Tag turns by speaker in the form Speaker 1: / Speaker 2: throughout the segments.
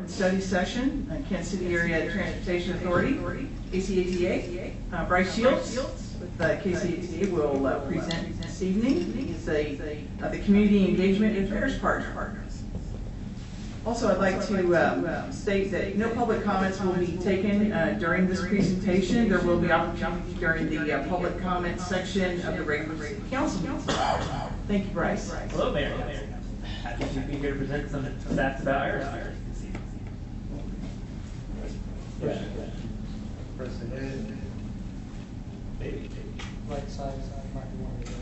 Speaker 1: Study session, Kansas City Area Transportation Authority, KCATA. Bryce Shields with KCATA will present this evening. He's the Community Engagement and Affairs Partner. Also, I'd like to state that no public comments will be taken during this presentation. There will be opportunity during the public comment section of the regular city council meeting. Thank you, Bryce.
Speaker 2: Hello, Mayor. Happy to be here to present some stats about Iris.
Speaker 3: Press ahead.
Speaker 2: Baby.
Speaker 3: Right side, might be one of those.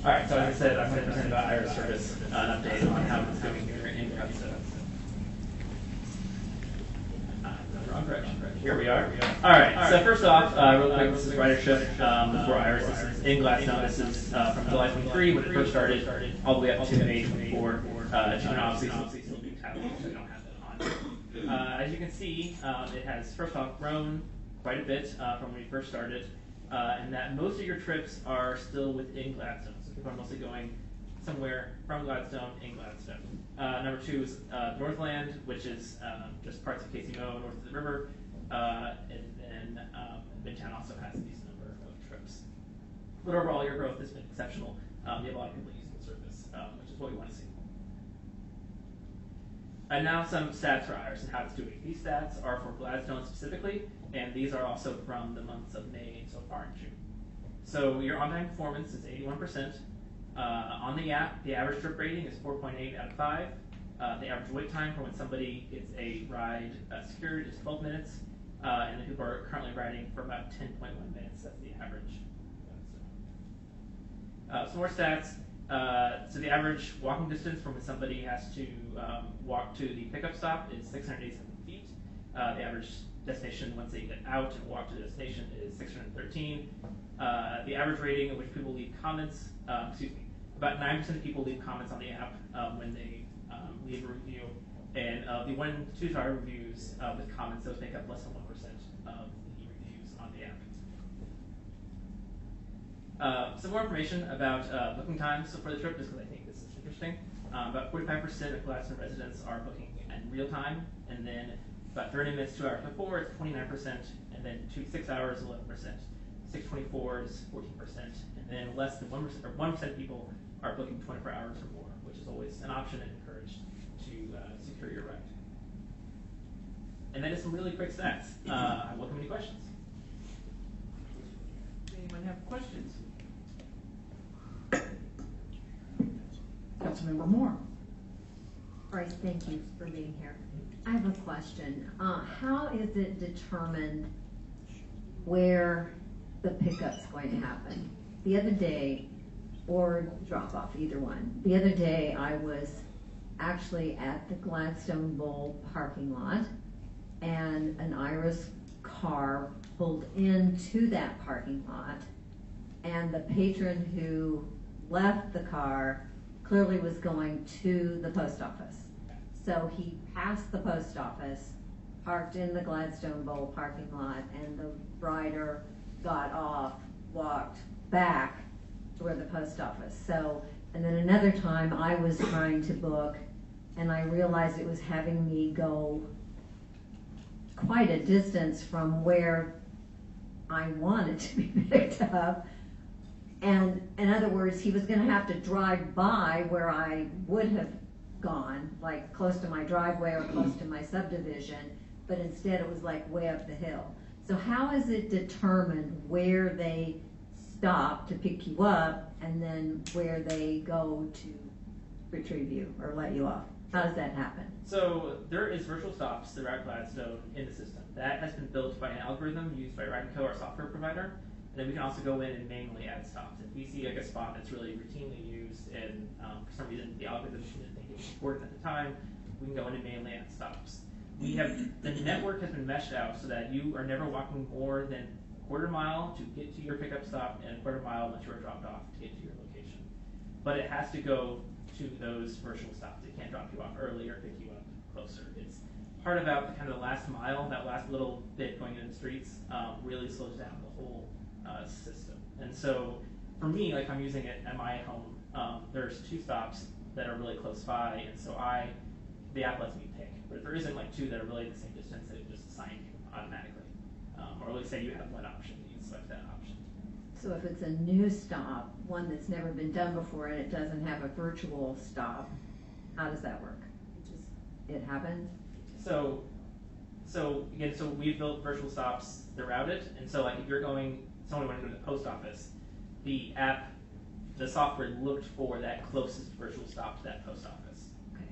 Speaker 2: All right, so as I said, I'm going to present about Iris service, an update on how it's going here in Gladstone. Wrong direction. Here we are. All right. So first off, real quick, this is ridership for Iris. This is in Gladstone. This is from July 23 when it first started, all the way up to May 24. Obviously still do tally, so we don't have that on. As you can see, it has first off grown quite a bit from when we first started, and that most of your trips are still within Gladstone. So people are mostly going somewhere from Gladstone in Gladstone. Number two is Northland, which is just parts of KCMO north of the river, and then Midtown also has a decent number of trips. But overall, your growth has been exceptional. You have a lot of people using the service, which is what we want to see. And now some stats for Iris and how it's doing. These stats are for Gladstone specifically, and these are also from the months of May and so far in June. So your on-time performance is 81%. On the app, the average trip rating is 4.8 out of 5. The average wait time for when somebody gets a ride secured is 12 minutes, and the people are currently riding for about 10.1 minutes. That's the average. Some more stats. So the average walking distance from when somebody has to walk to the pickup stop is 687 feet. The average destination once they get out and walk to the destination is 613. The average rating at which people leave comments, about 9% of people leave comments on the app when they leave a review, and the 1- to 2-star reviews with comments, those make up less than 1% of the reviews on the app. Some more information about booking times for the trip, just because I think this is interesting. About 45% of Gladstone residents are booking in real time, and then about 30 minutes, 2 hours before, it's 29%, and then 6 hours, 11%. 624 is 14%, and then less than 1% or 1% of people are booking 24 hours or more, which is always an option and encouraged to secure your ride. And that is some really quick stats. I welcome any questions.
Speaker 1: Anyone have questions? Councilmember Moore.
Speaker 4: Bryce, thank you for being here. I have a question. How is it determined where the pickup's going to happen? The other day, or drop off, either one. The other day I was actually at the Gladstone Bowl parking lot, and an Iris car pulled into that parking lot, and the patron who left the car clearly was going to the post office. So he passed the post office, parked in the Gladstone Bowl parking lot, and the rider got off, walked back to where the post office. So, and then another time I was trying to book, and I realized it was having me go quite a distance from where I wanted to be picked up. And in other words, he was going to have to drive by where I would have gone, like close to my driveway or close to my subdivision, but instead it was like way up the hill. So how is it determined where they stop to pick you up and then where they go to retrieve you or let you off? How does that happen?
Speaker 2: So there is virtual stops throughout Gladstone in the system. That has been built by an algorithm used by Ride&Co, our software provider. And then we can also go in and manually add stops. If we see like a spot that's really routinely used and for some reason the algorithm didn't think it was important at the time, we can go in and manually add stops. We have, the network has been meshed out so that you are never walking more than a quarter mile to get to your pickup stop and a quarter mile once you are dropped off to get to your location. But it has to go to those virtual stops. It can't drop you off early or pick you up closer. It's part about the kind of the last mile, that last little bit going into the streets, really slows down the whole system. And so for me, like I'm using it at my home, there's 2 stops that are really close by, and so the app lets me pick. But if there isn't like 2 that are really the same distance, it just assigns you automatically. Or let's say you have one option, you can select that option.
Speaker 4: So if it's a new stop, one that's never been done before, and it doesn't have a virtual stop, how does that work? It happens?
Speaker 2: So again, so we've built virtual stops throughout it, and so like if you're someone wanting to go to the post office, the app, the software looked for that closest virtual stop to that post office.
Speaker 4: Okay.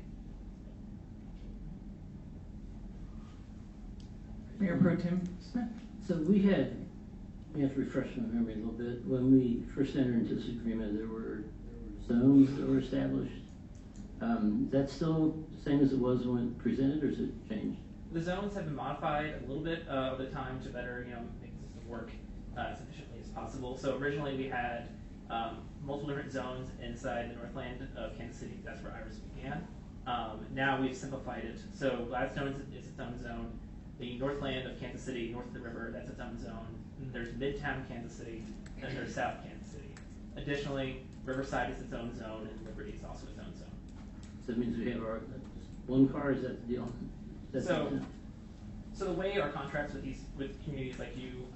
Speaker 1: Mayor Pro Tem Smith?
Speaker 5: So we have to refresh my memory a little bit. When we first entered into this agreement, there were zones that were established. Is that still the same as it was when presented, or has it changed?
Speaker 2: The zones have been modified a little bit over the time to better, make the system work as efficiently as possible. So originally we had multiple different zones inside the Northland of Kansas City. That's where Iris began. Now we've simplified it. So Gladstone is its own zone. The Northland of Kansas City, north of the river, that's its own zone. And there's Midtown Kansas City, and there's South Kansas City. Additionally, Riverside is its own zone, and Liberty is also its own zone.
Speaker 5: So it means we have our one car. Is that the deal?
Speaker 2: So the way our contracts with communities like you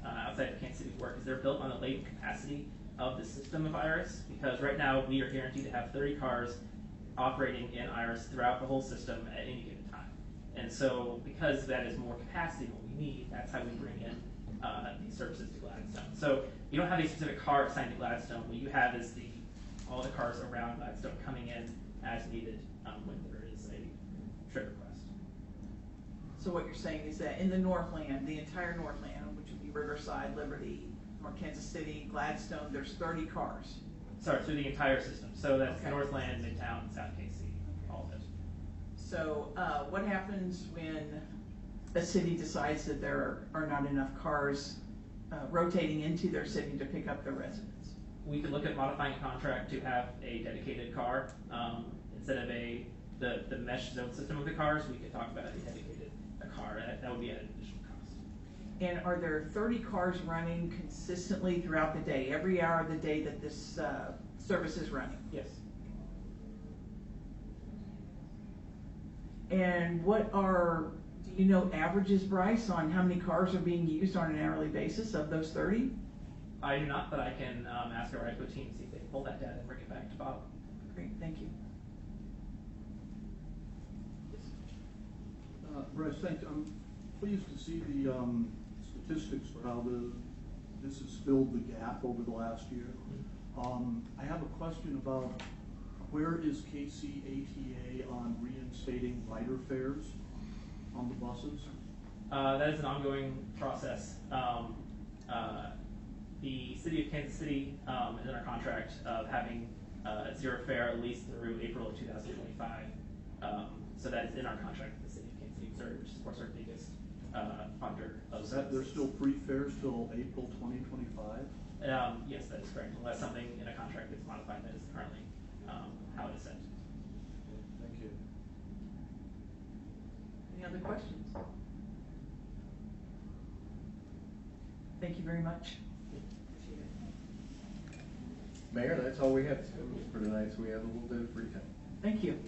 Speaker 2: outside of Kansas City work is they're built on the latent capacity of the system of Iris, because right now we are guaranteed to have 30 cars operating in Iris throughout the whole system at any given time. And so because that is more capacity than what we need, that's how we bring in these services to Gladstone. So you don't have a specific car assigned to Gladstone. What you have is all the cars around Gladstone coming in as needed when there is a trip request.
Speaker 1: So what you're saying is that in the Northland, the entire Northland, which would be Riverside, Liberty, North Kansas City, Gladstone, there's 30 cars.
Speaker 2: Sorry, through the entire system. So that's
Speaker 1: Okay.
Speaker 2: Northland, Midtown, South KC, all of it.
Speaker 1: So what happens when a city decides that there are not enough cars rotating into their city to pick up their residents?
Speaker 2: We could look at modifying a contract to have a dedicated car instead of the mesh zone system of the cars. We could talk about a dedicated car. That would be at an additional cost.
Speaker 1: And are there 30 cars running consistently throughout the day, every hour of the day that this service is running?
Speaker 2: Yes.
Speaker 1: And do you know averages, Bryce, on how many cars are being used on an hourly basis of those 30?
Speaker 2: I do not, but I can ask our ICO team, see if they can pull that data and bring it back to Bob.
Speaker 1: Great, thank you.
Speaker 6: Bryce, thanks. I'm pleased to see the statistics for how this has filled the gap over the last year. I have a question about where is KCATA on reinstating rider fares on the buses?
Speaker 2: That is an ongoing process. The city of Kansas City is in our contract of having zero fare at least through April of 2025. So that is in our contract with the city of Kansas City, Missouri, which is of course our biggest funder of services.
Speaker 6: There's still free fares till April 2025?
Speaker 2: Yes, that is correct. Unless something in a contract is modified, that is currently how it is set.
Speaker 6: Thank you.
Speaker 1: Any other questions? Thank you very much. Appreciate it.
Speaker 7: Mayor, that's all we have for tonight, so we have a little bit of free time.
Speaker 1: Thank you.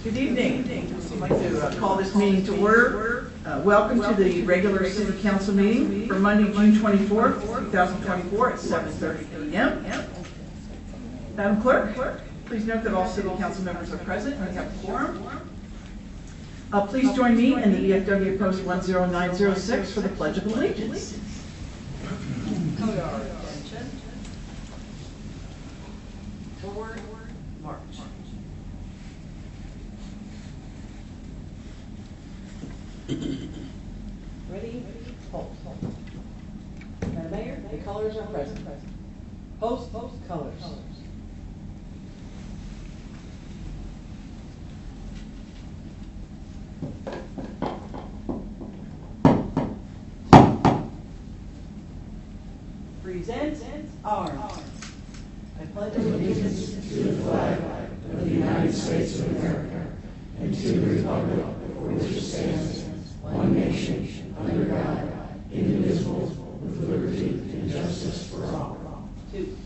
Speaker 1: Good evening. I'd like to call this meeting to order. Welcome to the regular city council meeting for Monday, June 24th, 2024 at 7:30 p.m. Madam Clerk, please note that all city council members are present and we have a quorum. Please join me in the EFW Post 10906 for the Pledge of Allegiance.
Speaker 8: Code our attention. Forward march. Ready? Hold. Madam Mayor, the colors are present. Post colors. Present arms. I pledge allegiance
Speaker 9: to the flag of the United States of America and to the republic for which it stands, one nation, under God, indivisible, with liberty and justice for all.
Speaker 8: Two.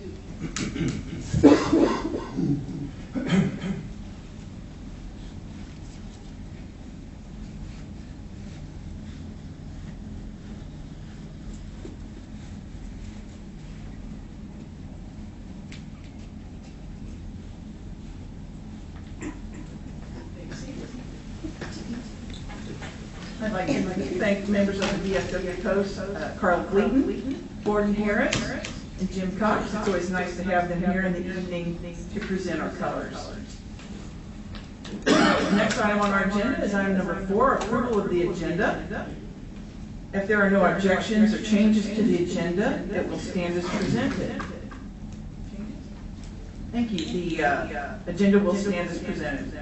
Speaker 1: I'd like to thank members of the VFW Post, Carl Gleaton, Gordon Harris, and Jim Cox. It's always nice to have them here in the evening to present our colors. The next item on our agenda is item number 4, approval of the agenda. If there are no objections or changes to the agenda, it will stand as presented. Thank you. The agenda will stand as presented.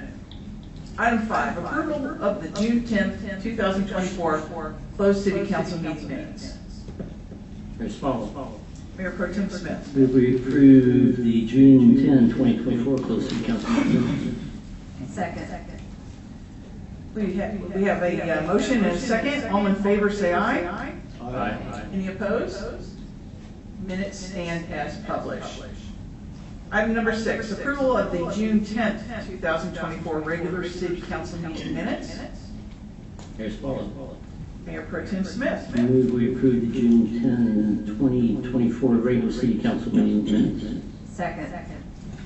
Speaker 1: Item 5, approval of the June 10th, 2024 closed city council meeting minutes.
Speaker 5: As follows.
Speaker 1: Mayor Pro Tem Smith.
Speaker 5: Move we approve the June 10, 2024 closed city council meeting.
Speaker 4: Second.
Speaker 1: We have a motion and a second. All in favor say aye.
Speaker 5: Aye.
Speaker 1: Any opposed? Minutes stand as published. Item number 6, approval of the June 10th, 2024 regular city council meeting minutes.
Speaker 5: As follows.
Speaker 1: Mayor Pro Tem Smith.
Speaker 5: Move we approve the June 10, 2024 regular city council meeting minutes.
Speaker 4: Second.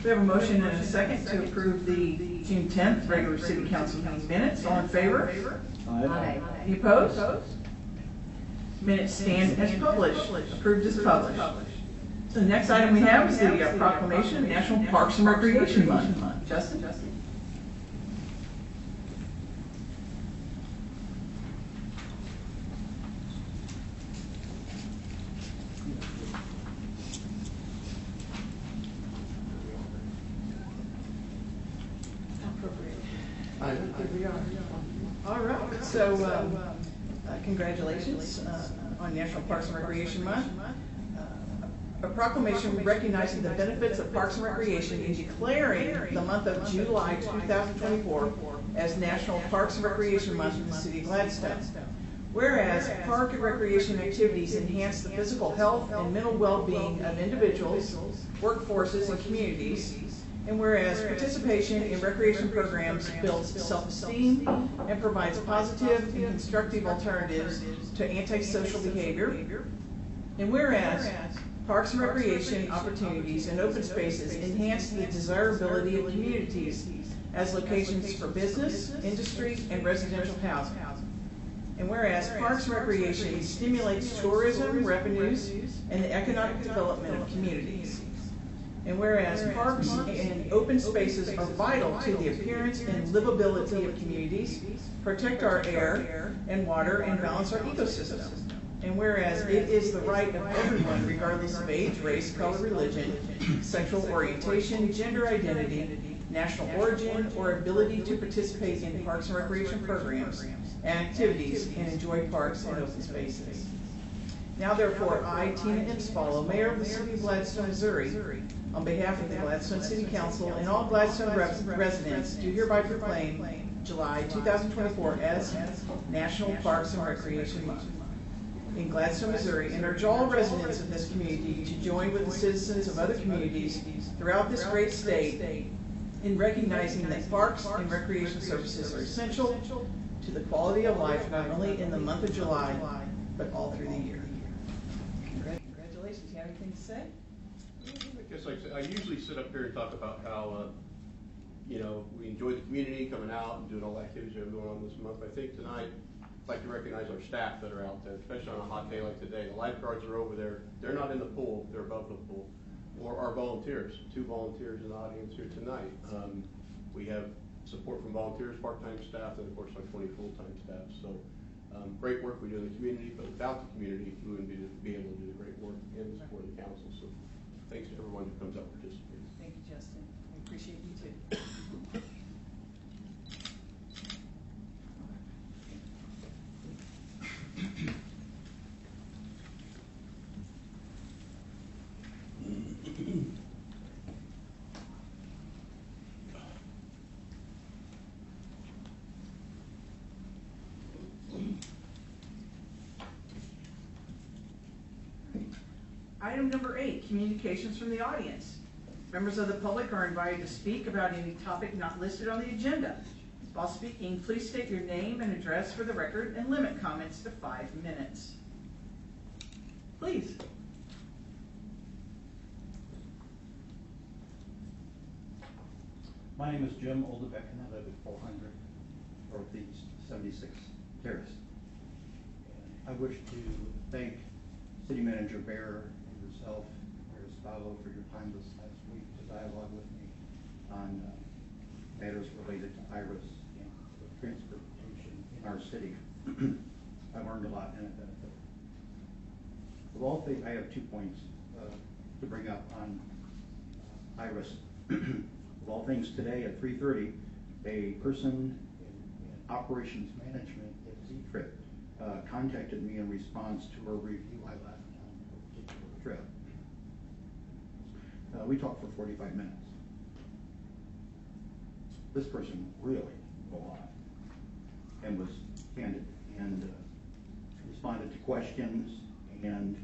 Speaker 1: We have a motion and a second to approve the June 10th regular city council meeting minutes. All in favor?
Speaker 4: Aye.
Speaker 1: Any opposed? Minutes stand as published. Approved as published. So the next item we have is the proclamation of National Parks and Recreation Month. Justin? Here we are. All right, so congratulations on National Parks and Recreation Month. A proclamation recognizing the benefits of parks and recreation and declaring the month of July 2024 as National Parks and Recreation Month in the city of Gladstone. Whereas park and recreation activities enhance the physical health and mental well-being of individuals, workforces, and communities, and whereas participation in recreation programs builds self-esteem and provides positive and constructive alternatives to antisocial behavior, and whereas parks and recreation opportunities and open spaces enhance the desirability of communities as locations for business, industry, and residential housing. And whereas parks and recreation stimulates tourism revenues and the economic development of communities. And whereas parks and open spaces are vital to the appearance and livability of communities, protect our air and water, and balance our ecosystem. And whereas it is the right of everyone, regardless of age, race, color, religion, sexual orientation, gender identity, national origin, or ability to participate in parks and recreation programs and activities and enjoy parks and open spaces. Now therefore, I, Tina Imsfollow, Mayor of the City of Gladstone, Missouri, on behalf of the Gladstone City Council and all Gladstone residents, do hereby proclaim July 2024 as National Parks and Recreation Month in Gladstone, Missouri, and urge all residents of this community to join with the citizens of other communities throughout this great state in recognizing that parks and recreation services are essential to the quality of life, not only in the month of July, but all through the year. Congratulations. You have anything to say?
Speaker 10: I guess like I said, I usually sit up here and talk about how, you know, we enjoy the community coming out and doing all the activities that are going on this month. I think tonight, I'd like to recognize our staff that are out there, especially on a hot day like today. The lifeguards are over there. They're not in the pool. They're above the pool. Or our volunteers. 2 volunteers in the audience here tonight. We have support from volunteers, part-time staff, and of course our 20 full-time staff. So great work we do in the community, but without the community, we wouldn't be able to do the great work and support the council. So thanks to everyone who comes out and participates.
Speaker 1: Thank you, Justin. We appreciate you too. Item number 8, communications from the audience. Members of the public are invited to speak about any topic not listed on the agenda. While speaking, please state your name and address for the record and limit comments to 5 minutes. Please.
Speaker 11: My name is Jim Oldebeck, and I live at 400 Northeast 76th Terrace. I wish to thank City Manager Bear and yourself, Mayor Spallo, for your time this last week to dialogue with me on matters related to IRIS and transportation in our city. I learned a lot and it benefited. Of all things, I have 2 points to bring up on IRIS. Of all things, today at 3:30, a person in operations management at Z-Trip contacted me in response to a review I left on a particular trip. We talked for 45 minutes. This person really go on and was candid and responded to questions and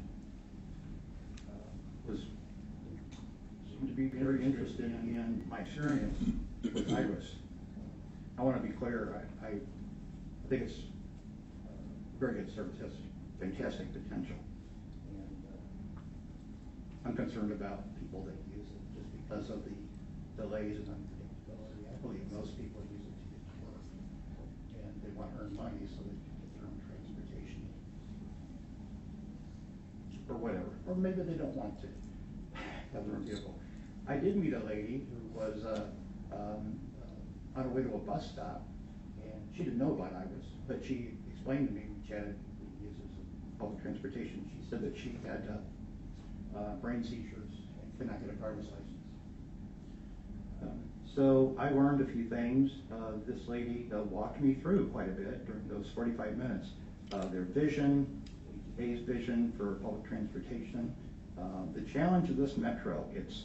Speaker 11: seemed to be very interested in my experience with IRIS. I want to be clear, I think it's very good service, has fantastic potential. And I'm concerned about people that use it just because of the delays and unpredictability. I believe most people use it to get to work. And they want to earn money so they can get their own transportation. Or whatever. Or maybe they don't want to have their own vehicle. I did meet a lady who was on her way to a bus stop, and she didn't know about IRIS, but she explained to me, we chatted, we uses public transportation. She said that she had brain seizures and could not get a driver's license. So I learned a few things. This lady walked me through quite a bit during those 45 minutes. Their vision, ATA's vision for public transportation. The challenge of this metro, its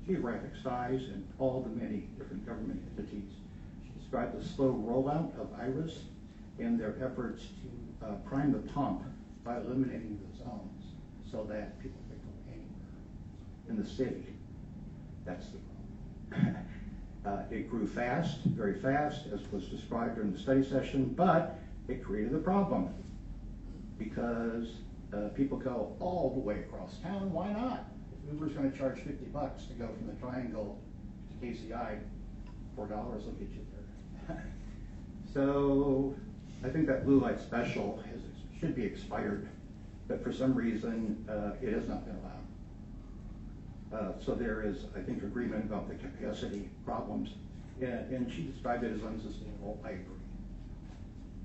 Speaker 11: geographic size and all the many different government entities. She described the slow rollout of IRIS and their efforts to prime the pump by eliminating the zones so that people can go anywhere in the city. That's the problem. It grew fast, very fast, as was described during the study session, but it created a problem because people go all the way across town. Why not? If Uber's going to charge $50 to go from the Triangle to KCI, $4 will get you there. So I think that blue light special should be expired, but for some reason it has not been allowed. So there is, I think, agreement about the capacity problems, and she described it as unsustainable. I agree.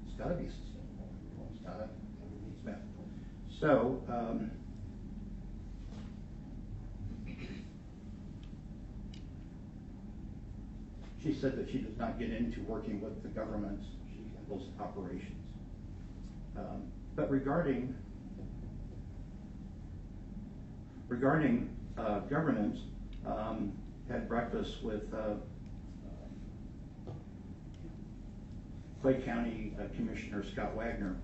Speaker 11: It's got to be sustainable. It's got to have a needs met. So. She said that she does not get into working with the governments. She handles operations. But regarding governance, had breakfast with Clay County Commissioner Scott Wagner.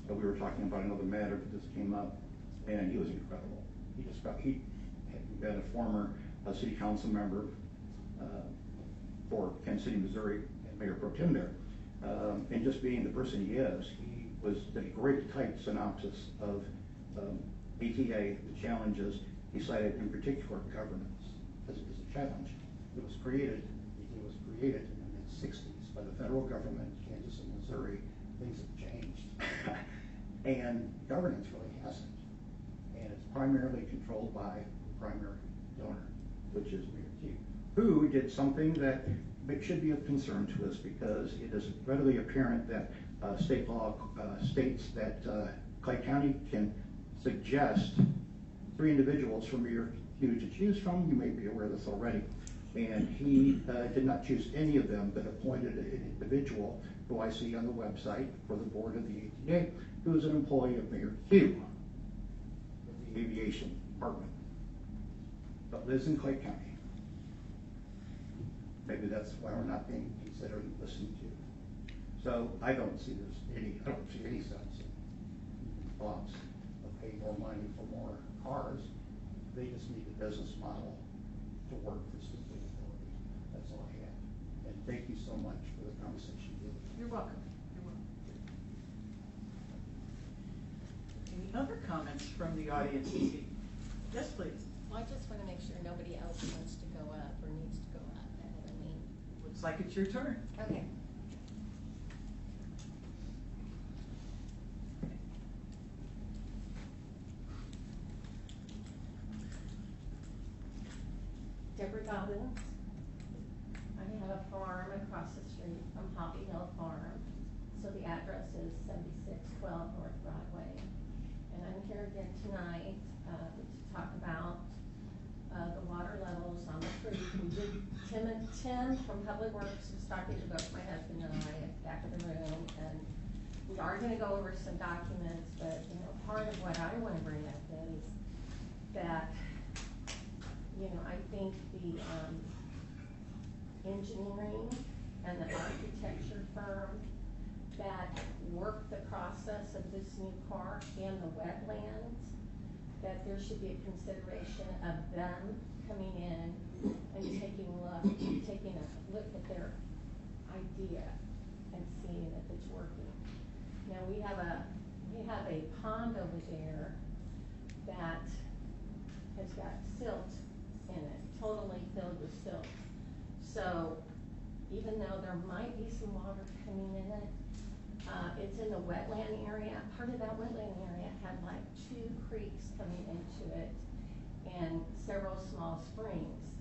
Speaker 11: We were talking about another matter that just came up, and he was incredible. He had been a former city council member, for Kansas City, Missouri, and Mayor Pro Tem there. And just being the person he is, he did a great tight synopsis of ATA, the challenges. He cited in particular governance as a challenge. It was created in the mid-60s by the federal government, Kansas and Missouri. Things have changed. And governance really hasn't. And it's primarily controlled by the primary donor, which is Mayor Q, who did something that should be of concern to us, because it is readily apparent that state law states that Clay County can suggest 3 individuals for Mayor Q to choose from. You may be aware of this already. And he did not choose any of them, but appointed an individual who I see on the website for the board of the ATA, who is an employee of Mayor Q, of the aviation department, but lives in Clay County. Maybe that's why we're not being considered and listened to. So I don't see any sense in thoughts of paying more money for more cars. They just need a business model to work for sustainability. That's all I have. And thank you so much for the conversation.
Speaker 1: You're welcome. You're welcome. Any other comments from the audience this evening? Yes, please.
Speaker 12: Well, I just want to make sure nobody else wants to go up or needs to go up. That's what I mean.
Speaker 1: Looks like it's your turn.
Speaker 12: Okay. Deborah Dobbins. I have a farm across the street from Hobby Hill Farm. So the address is 7612 North Broadway. And I'm here again tonight to talk about the water levels on the creek. We did, Tim from Public Works was talking to both my husband and I at the back of the room, and we are going to go over some documents, but part of what I want to bring up is that I think the engineering and the architecture firm that worked the process of this new park and the wetlands, that there should be a consideration of them coming in and taking a look at their idea and seeing if it's working. Now we have a pond over there that has got silt in it, totally filled with silt. So even though there might be some water coming in it, it's in the wetland area. Part of that wetland area had like 2 creeks coming into it and several small springs.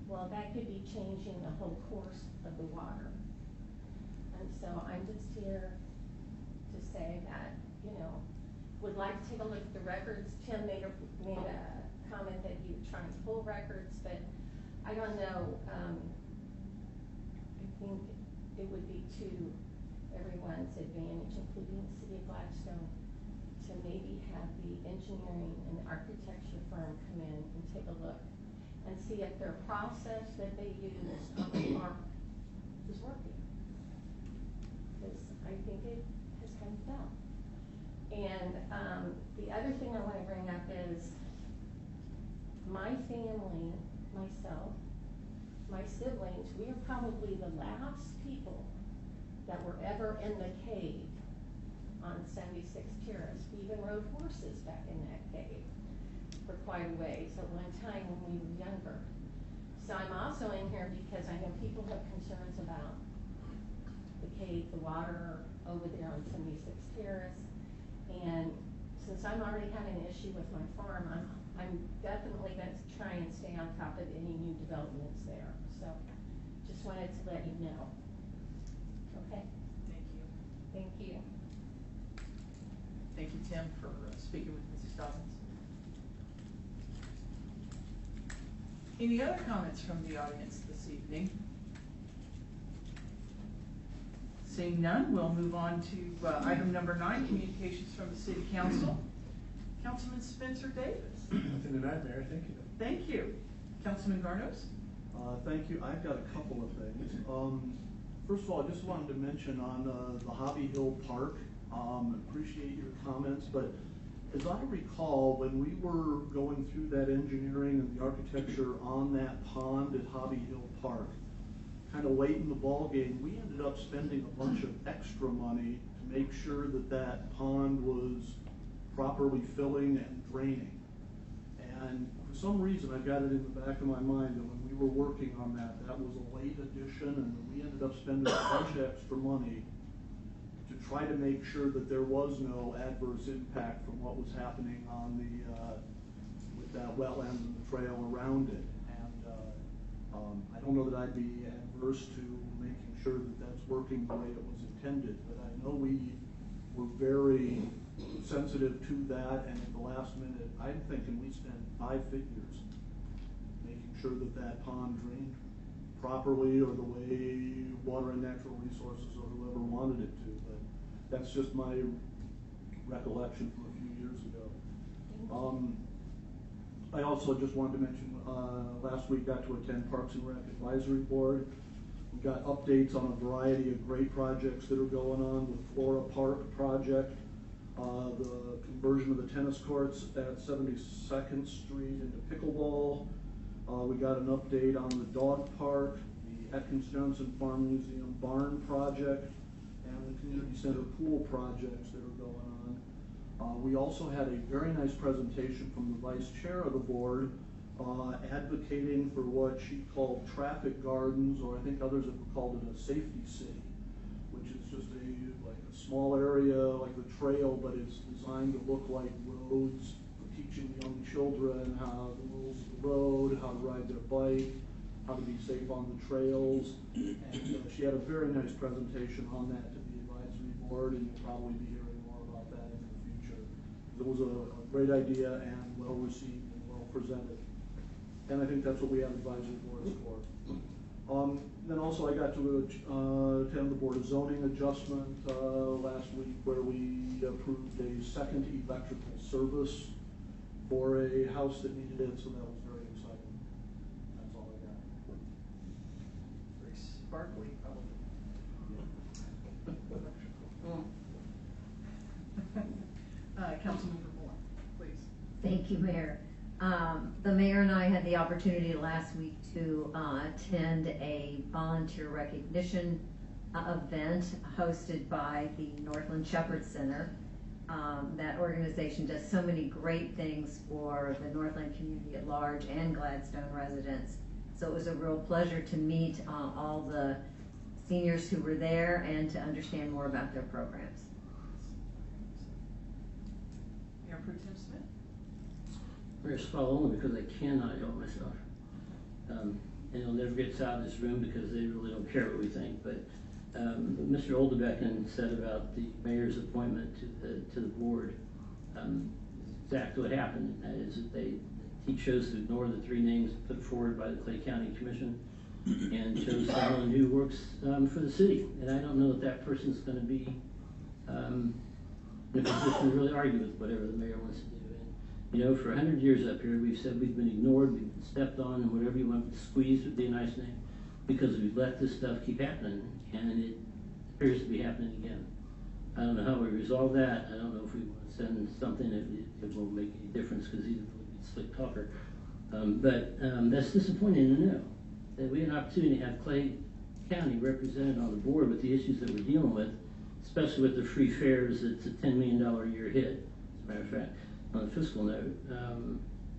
Speaker 12: Well, that could be changing the whole course of the water. And so I'm just here to say that, would like to take a look at the records. Tim made a comment that you're trying to pull records, but I don't know. I think it would be to everyone's advantage, including the city of Gladstone, to maybe have the engineering and the architecture firm come in and take a look and see if their process that they use on the farm is working. Because I think it has kind of failed. And the other thing I want to bring up is my family, myself, my siblings, we are probably the last people that were ever in the cave on 76th Terrace. We even rode horses back in that cave for quite a ways at one time when we were younger. So I'm also in here because I know people have concerns about the cave, the water over there on 76th Terrace. And since I'm already having an issue with my farm, I'm definitely going to try and stay on top of any new developments there. So just wanted to let you know. Okay?
Speaker 1: Thank you.
Speaker 12: Thank you.
Speaker 1: Thank you, Tim, for speaking with Mrs. Dobbins. Any other comments from the audience this evening? Seeing none, we'll move on to item number 9, communications from the City Council. Councilman Spencer Davis.
Speaker 7: Nothing tonight, Mayor, thank you.
Speaker 1: Thank you. Councilman Garnos.
Speaker 6: Thank you. I've got a couple of things. First of all, I just wanted to mention on the Hobby Hill Park, appreciate your comments, but as I recall, when we were going through that engineering and the architecture on that pond at Hobby Hill Park, kind of late in the ball game, we ended up spending a bunch of extra money to make sure that that pond was properly filling and draining. And for some reason, I've got it in the back of my mind that when we were working on that, that was a late addition, and we ended up spending a bunch of extra money to try to make sure that there was no adverse impact from what was happening on the with that wetland and the trail around it. And I don't know that I'd be adverse to making sure that that's working the way it was intended, but I know we were very sensitive to that, and at the last minute, I'm thinking we spent 5 figures making sure that that pond drained properly, or the way Water and Natural Resources or whoever wanted it to. But that's just my recollection from a few years ago. I also just wanted to mention, last week got to attend Parks and Rec Advisory Board. We got updates on a variety of great projects that are going on with Flora Park project, the conversion of the tennis courts at 72nd Street into pickleball. We got an update on the dog park, the Atkins Johnson Farm Museum barn project, and the community center pool projects that are going on. We also had a very nice presentation from the vice chair of the board, advocating for what she called traffic gardens, or I think others have called it a safety city, which is just like a small area like the trail, but it's designed to look like roads for teaching young children how the rules of the road, how to ride their bike, how to be safe on the trails. And she had a very nice presentation on that to the advisory board, and you'll probably be hearing more about that in the future. It was a great idea and well received and well presented. And I think that's what we have advisory boards for. Then also I got to attend the Board of Zoning adjustment last week, where we approved a second electrical service for a house that needed it, so that was very exciting. That's all I got.
Speaker 1: Very sparkly, probably. Councilmember Moore, please.
Speaker 4: Thank you, Mayor. The mayor and I had the opportunity last week to attend a volunteer recognition event hosted by the Northland Shepherd Center. That organization does so many great things for the Northland community at large and Gladstone residents. So it was a real pleasure to meet all the seniors who were there and to understand more about their programs.
Speaker 1: Mayor Pro Tem Smith.
Speaker 5: Very small, only because I cannot help myself. And it'll never get out of this room because they really don't care what we think. But Mr. Oldebecken said about the mayor's appointment to the board, exactly what happened. And that is that he chose to ignore the 3 names put forward by the Clay County Commission and chose someone who works for the city. And I don't know if that person's going to be in a position to really argue with whatever the mayor wants to do. You know, for 100 years up here, we've said we've been ignored, we've been stepped on, and whatever you want, squeezed would be a nice name, because we've let this stuff keep happening, and it appears to be happening again. I don't know how we resolve that. I don't know if we want to send something that it won't make any difference, because he's a really good slick talker. But that's disappointing to know, that we had an opportunity to have Clay County represented on the board with the issues that we're dealing with, especially with the free fares. It's a $10 million a year hit, as a matter of fact. On a fiscal note,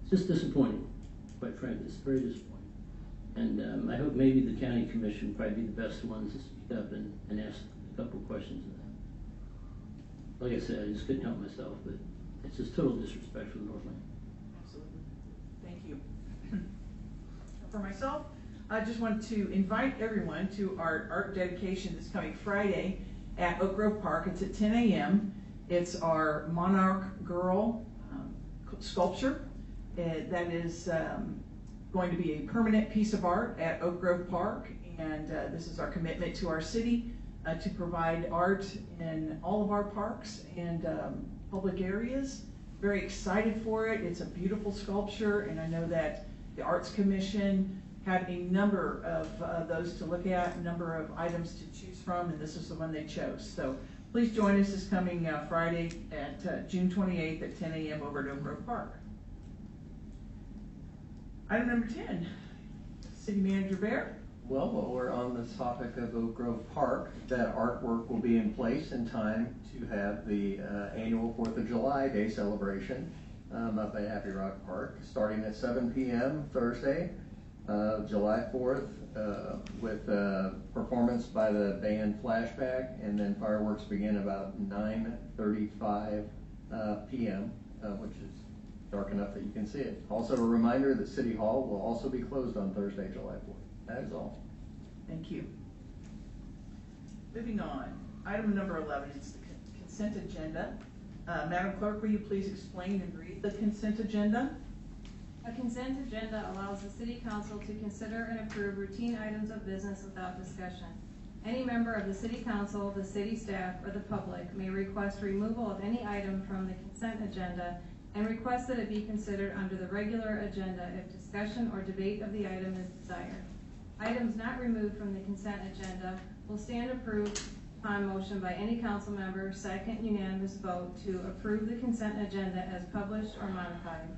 Speaker 5: it's just disappointing, quite frankly. It's very disappointing. And I hope maybe the county commission will probably be the best ones to speak up and ask a couple of questions of that. Like I said, I just couldn't help myself, but it's just total disrespect for the Northland.
Speaker 1: Absolutely. Thank you. For myself, I just want to invite everyone to our art dedication this coming Friday at Oak Grove Park. It's at 10 a.m. It's our Monarch Girl sculpture. That is going to be a permanent piece of art at Oak Grove Park, and this is our commitment to our city to provide art in all of our parks and public areas. Very excited for it. It's a beautiful sculpture, and I know that the Arts Commission had a number of those to look at, a number of items to choose from, and this is the one they chose. So please join us this coming Friday at June 28th at 10 a.m. over at Oak Grove Park. Item number 10, City Manager Bear.
Speaker 7: Well, while we're on this topic of Oak Grove Park, that artwork will be in place in time to have the annual 4th of July Day celebration up at Happy Rock Park, starting at 7 p.m. Thursday, July 4th, with performance by the band Flashback, and then fireworks begin about 9:35 p.m., which is dark enough that you can see it. Also, a reminder that City Hall will also be closed on Thursday, July 4th. That is all.
Speaker 1: Thank you. Moving on, item number 11 is the consent agenda. Madam Clerk, will you please explain and read the consent agenda?
Speaker 13: A consent agenda allows the City Council to consider and approve routine items of business without discussion. Any member of the City Council, the city staff, or the public may request removal of any item from the consent agenda and request that it be considered under the regular agenda if discussion or debate of the item is desired. Items not removed from the consent agenda will stand approved upon motion by any council member, second unanimous vote to approve the consent agenda as published or modified.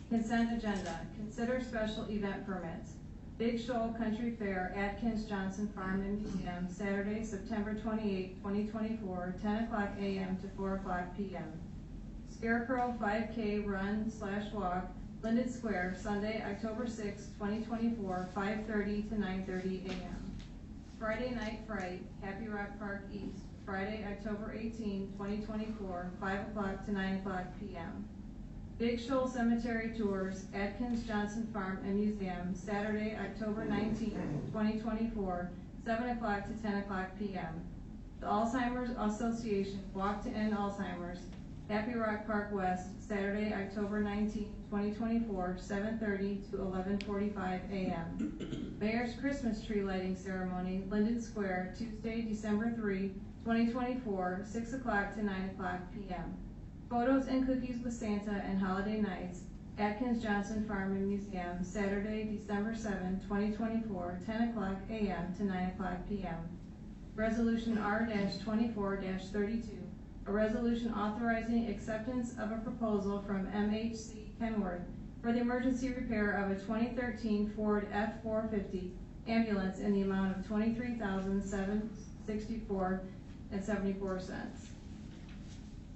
Speaker 13: Consent agenda. Consider special event permits. Big Shoal Country Fair, Atkins Johnson Farm and Museum, Saturday, September 28, 2024, 10 o'clock a.m. to 4 o'clock p.m. Scarecrow 5K Run/Walk, Linden Square, Sunday, October 6, 2024, 5:30 to 9:30 a.m. Friday Night Fright, Happy Rock Park East, Friday, October 18, 2024, 5 o'clock to 9 o'clock p.m. Big Shoal Cemetery Tours, Atkins Johnson Farm and Museum, Saturday, October 19, 2024, 7 o'clock to 10 o'clock p.m. The Alzheimer's Association Walk to End Alzheimer's, Happy Rock Park West, Saturday, October 19, 2024, 7:30 to 11:45 a.m. Mayor's Christmas Tree Lighting Ceremony, Linden Square, Tuesday, December 3, 2024, 6 o'clock to 9 o'clock p.m. Photos and Cookies with Santa and Holiday Nights, Atkins Johnson Farm and Museum, Saturday, December 7, 2024, 10 o'clock a.m. to 9 o'clock p.m. Resolution R-24-32, a resolution authorizing acceptance of a proposal from MHC Kenworth for the emergency repair of a 2013 Ford F-450 ambulance in the amount of $23,764.74.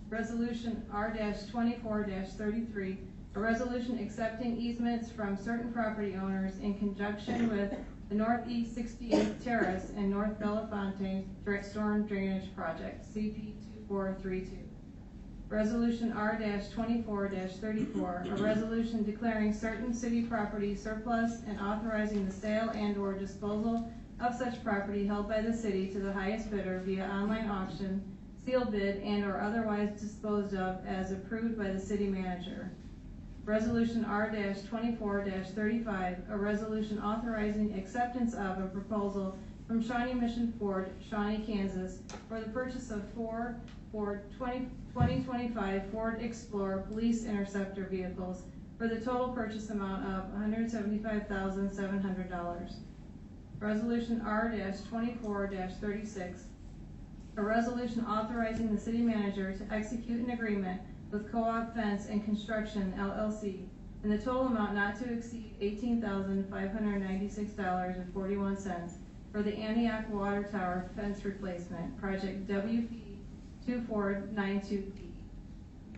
Speaker 13: Resolution R-24-33, a resolution accepting easements from certain property owners in conjunction with the Northeast 68th Terrace and North Belafonte Storm Drainage Project, CP 2432. Resolution R-24-34, a resolution declaring certain city property surplus and authorizing the sale and/or disposal of such property held by the city to the highest bidder via online auction, sealed bid, and/or otherwise disposed of as approved by the city manager. Resolution R-24-35, a resolution authorizing acceptance of a proposal from Shawnee Mission Ford, Shawnee, Kansas, for the purchase of 2025 Ford Explorer Police Interceptor vehicles for the total purchase amount of $175,700. Resolution R-24-36, a resolution authorizing the city manager to execute an agreement with Co-op Fence and Construction, LLC, in the total amount not to exceed $18,596.41 for the Antioch Water Tower Fence Replacement, Project WP2492P.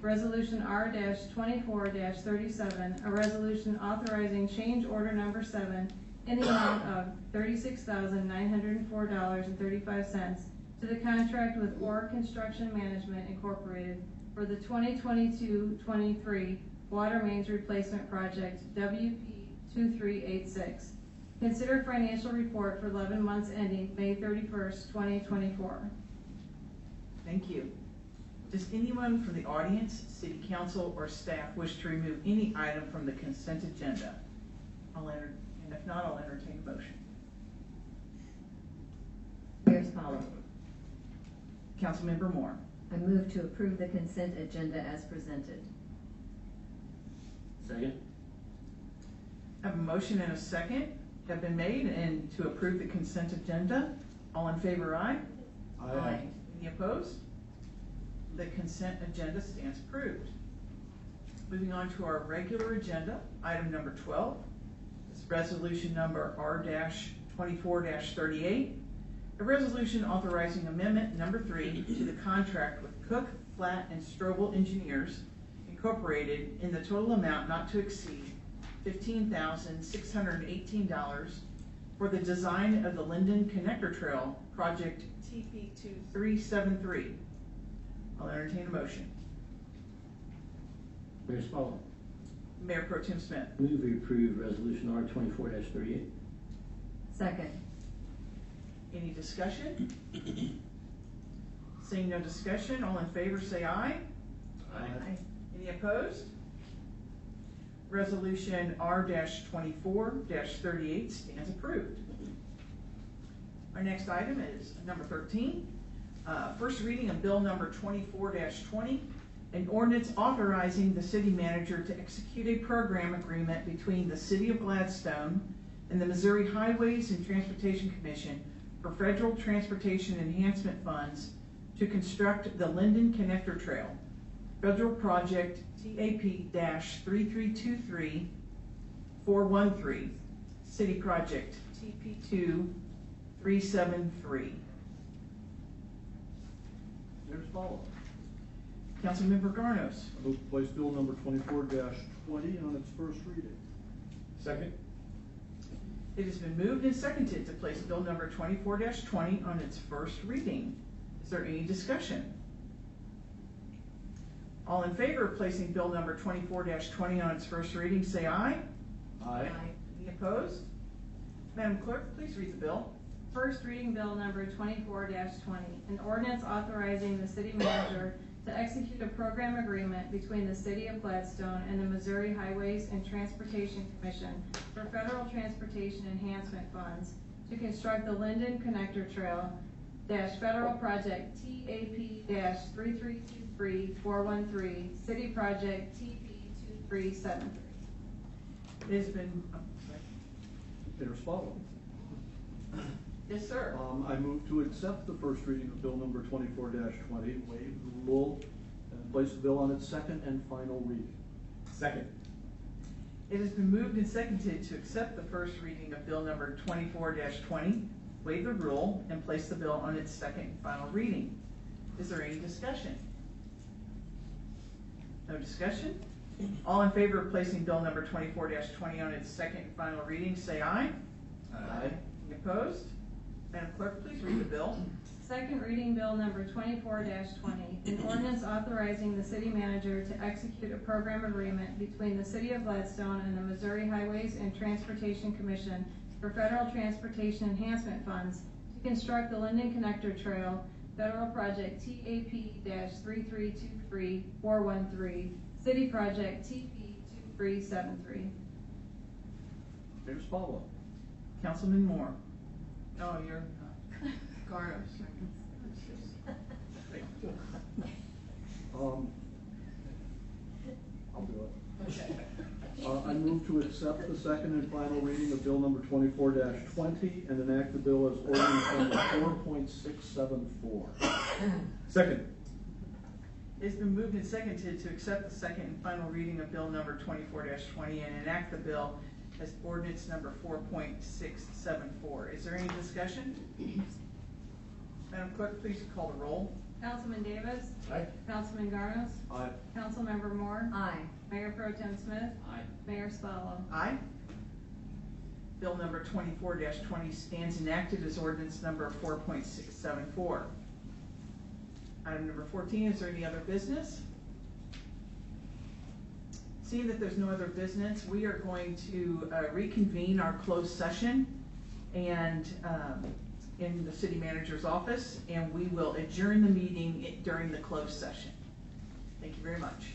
Speaker 13: Resolution R-24-37, a resolution authorizing change order number 7 in the amount of $36,904.35 to the contract with Orr Construction Management Incorporated for the 2022-23 Water Mains Replacement Project WP2386. Consider financial report for 11 months ending May 31st, 2024.
Speaker 1: Thank you. Does anyone from the audience, city council, or staff wish to remove any item from the consent agenda? And if not, I'll entertain a motion.
Speaker 4: Mayor Smaller.
Speaker 1: Councilmember Moore.
Speaker 4: I move to approve the consent agenda as presented.
Speaker 5: Second.
Speaker 1: I have a motion and a second have been made and to approve the consent agenda. All in favor, aye?
Speaker 6: Aye.
Speaker 1: Any opposed? The consent agenda stands approved. Moving on to our regular agenda, item number 12. This resolution number 24-38, a resolution authorizing amendment number 3 to the contract with Cook, Flat, and Strobel Engineers, Incorporated, in the total amount not to exceed $15,618 for the design of the Linden Connector Trail, project TP2373. I'll entertain a motion.
Speaker 5: Mayor Spalding.
Speaker 1: Mayor Pro Tem Smith.
Speaker 5: Move we approve resolution R 24-38.
Speaker 4: Second.
Speaker 1: Any discussion? Seeing no discussion, all in favor say aye.
Speaker 5: Aye.
Speaker 1: Any opposed? Resolution R-24-38 stands approved. Our next item is number 13. First reading of bill number 24-20, an ordinance authorizing the city manager to execute a program agreement between the City of Gladstone and the Missouri Highways and Transportation Commission for federal transportation enhancement funds to construct the Linden Connector Trail, federal project TAP-3323-413, city project TP2373.
Speaker 6: Mayor Spalding.
Speaker 1: Councilmember Garnos.
Speaker 6: I move to place bill number 24-20 on its first reading.
Speaker 10: Second.
Speaker 1: It has been moved and seconded to place bill number 24-20 on its first reading. Is there any discussion? All in favor of placing bill number 24-20 on its first reading, say aye.
Speaker 6: Aye.
Speaker 1: Any opposed? Madam Clerk, please read the bill.
Speaker 13: First reading bill number 24-20, an ordinance authorizing the city manager to execute a program agreement between the City of Gladstone and the Missouri Highways and Transportation Commission for federal transportation enhancement funds to construct the Linden Connector Trail federal project TAP-3323-413, city project TP2373.
Speaker 1: It has been,
Speaker 6: Mayor Spalding.
Speaker 1: yes, sir.
Speaker 6: I move to accept the first reading of bill number 24-20, waive the rule, and place the bill on its second and final reading.
Speaker 10: Second.
Speaker 1: It has been moved and seconded to accept the first reading of bill number 24-20, waive the rule, and place the bill on its second and final reading. Is there any discussion? No discussion? All in favor of placing bill number 24-20 on its second and final reading, say aye.
Speaker 10: Aye.
Speaker 1: Any opposed? Madam Clerk, please read the bill.
Speaker 13: Second reading bill number 24-20, an ordinance authorizing the city manager to execute a program agreement between the City of Gladstone and the Missouri Highways and Transportation Commission for federal transportation enhancement funds to construct the Linden Connector Trail, federal project TAP-3323-413, city project TP2373.
Speaker 6: Mayor Spalding.
Speaker 1: Councilman Moore. Oh, you're Garnos.
Speaker 6: I'll do it.
Speaker 1: Okay.
Speaker 6: I move to accept the second and final reading of bill number 24-20 and enact the bill as ordinance number 4.674.
Speaker 10: Second.
Speaker 1: It's been moved and seconded to accept the second and final reading of bill number 24-20 and enact the bill as ordinance number 4.674. Is there any discussion? Madam Clerk, please call the roll.
Speaker 13: Councilman Davis?
Speaker 10: Aye.
Speaker 13: Councilman Garnos?
Speaker 6: Aye.
Speaker 13: Councilmember Moore?
Speaker 4: Aye.
Speaker 13: Mayor Pro Tem Smith?
Speaker 5: Aye.
Speaker 13: Mayor Spalding.
Speaker 1: Aye. Bill number 24-20 stands enacted as ordinance number 4.674. Item number 14, is there any other business? Seeing that there's no other business, we are going to reconvene our closed session and in the city manager's office, and we will adjourn the meeting during the closed session. Thank you very much.